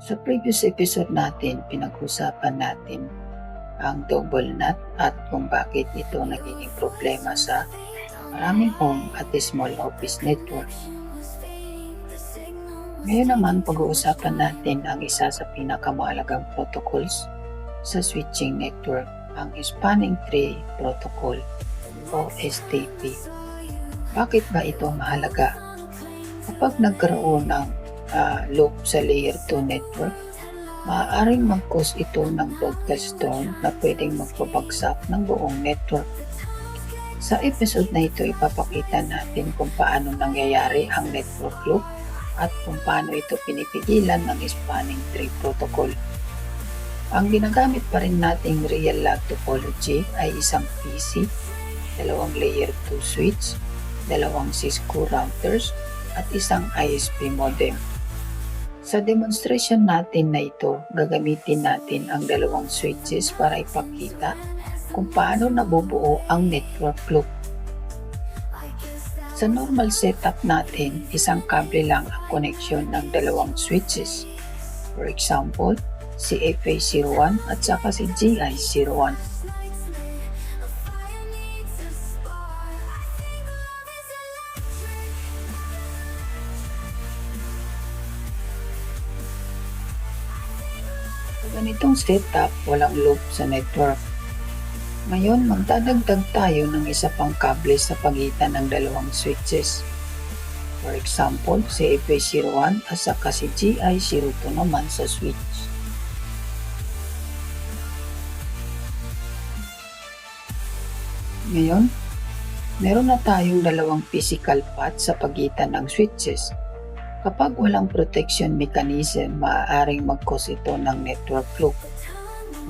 Sa previous episode natin, pinag-usapan natin ang double nut at kung bakit ito nagiging problema sa maraming home at small office network. Ngayon naman, pag-uusapan natin ang isa sa pinakamahalagang protocols sa switching network, ang Spanning Tree Protocol o STP. Bakit ba ito mahalaga? Kapag nagkaroon ng loop sa layer 2 network, maaaring mag-cause ito ng broadcast storm na pwedeng magpabagsak ng buong network. Sa episode na ito, ipapakita natin kung paano nangyayari ang network loop at kung paano ito pinipigilan ng Spanning Tree Protocol. Ang ginagamit pa rin nating real log topology ay isang PC, dalawang layer 2 switch, dalawang Cisco routers, at isang ISP modem. Sa demonstration natin na ito, gagamitin natin ang dalawang switches para ipakita kung paano nabubuo ang network loop. Sa normal setup natin, isang kable lang ang connection ng dalawang switches. For example, si FA01 at saka si GI01. Sa ganitong setup, walang loop sa network. Ngayon, magdadagdag tayo ng isa pang kable sa pagitan ng dalawang switches. For example, si FA01 at saka si GI02 naman sa switch. Ngayon, meron na tayong dalawang physical path sa pagitan ng switches. Kapag walang protection mechanism, maaaring mag-cause ito ng network loop.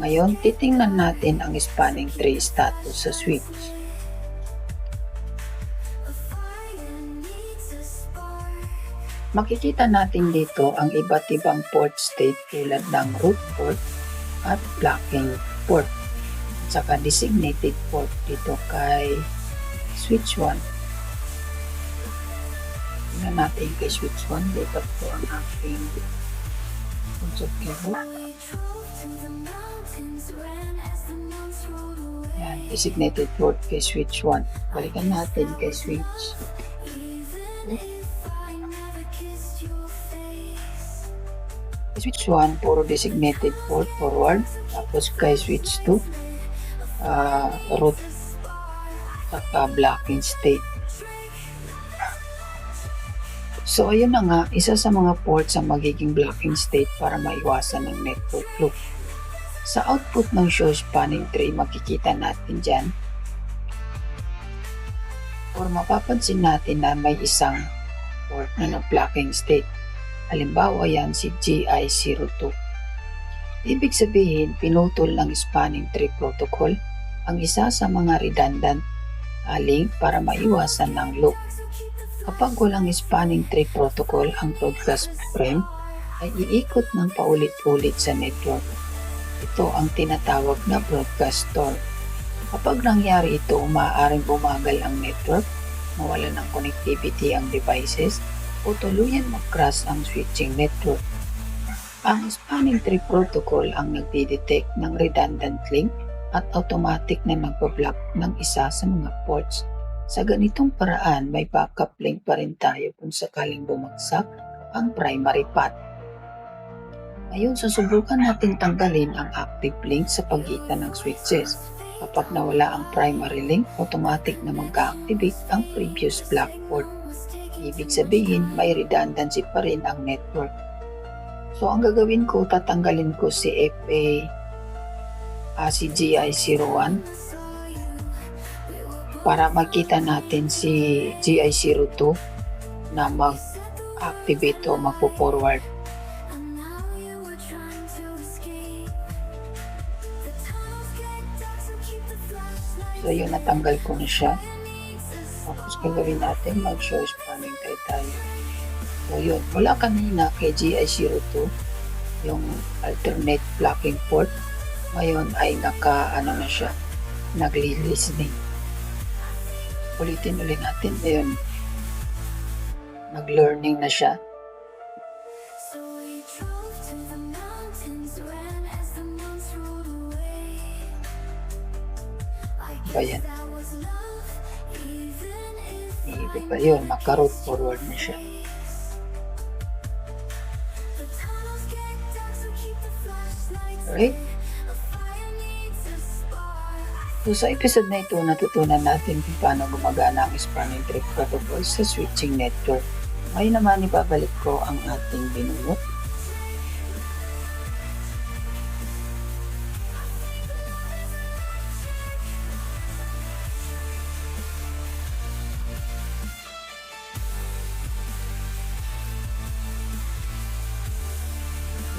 Ngayon, titingnan natin ang spanning tree status sa switch. Makikita natin dito ang iba't ibang port state tulad ng root port at blocking port, at saka designated port dito kay switch 1. Tingnan natin kay switch 1, dito po ang aking console cable. Yan, designated port kay switch 1. Balikan natin kay switch. Switch 1, puro designated port forward. Tapos kay switch 2, root at blocking state. So ayun na nga, isa sa mga ports ang magiging blocking state para maiwasan ng network loop. Sa output ng show spanning tree, makikita natin dyan, or mapapansin natin na may isang port na blocking state. Halimbawa yan si GI02. Ibig sabihin, pinutol ng spanning tree protocol ang isa sa mga redundant link para maiwasan ng loop. Kapag walang spanning tree protocol, ang broadcast frame ay iikot ng paulit-ulit sa network. Ito ang tinatawag na broadcast storm. Kapag nangyari ito, maaaring bumagal ang network, mawala ng connectivity ang devices, o tuluyan mag-crash ang switching network. Ang spanning tree protocol ang nagdidetect ng redundant link at automatic na nagpa-block ng isa sa mga ports. Sa ganitong paraan, may backup link pa rin tayo kung sakaling bumagsak ang primary path. Ngayon, susubukan natin tanggalin ang active link sa pagitan ng switches. Kapag nawala ang primary link, automatic na mag-activate ang previous block port. Ibig sabihin, may redundancy pa rin ang network. So, ang gagawin ko, tatanggalin ko si si GI01 para makita natin si GI02 na mag-activate o magpo-forward. So yun, natanggal ko na siya. Tapos gagawin natin, mag-show spanning tree tayo. So yun, wala kanina kay GI02 yung alternate blocking port. Ngayon ay na siya, nagli-listening. Ulitin ulit natin. Ayun, nag-learning na siya. Ba yan? Iba pa yun, maka-route forward na siya. Alright? So sa episode na ito, natutunan natin kung paano gumagana ang spanning tree protocol sa switching network. Ngayon naman ibabalik ko ang ating binunot.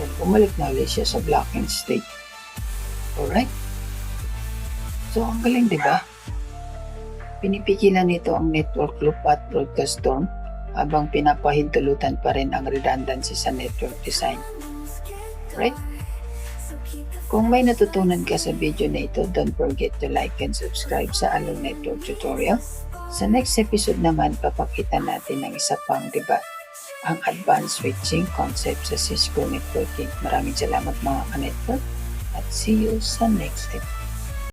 Then bumalik na ulit siya sa blocking state. Alright? So, ang galing, di ba? Pinipigilan nito ang network loop at broadcast storm habang pinapahintulutan pa rin ang redundancy sa network design. Right? Kung may natutunan ka sa video na ito, don't forget to like and subscribe sa Alon Network Tutorial. Sa next episode naman, papakita natin ng isa pang debate, ang advanced switching concept sa Cisco networking. Maraming salamat mga ka-network at see you sa next episode.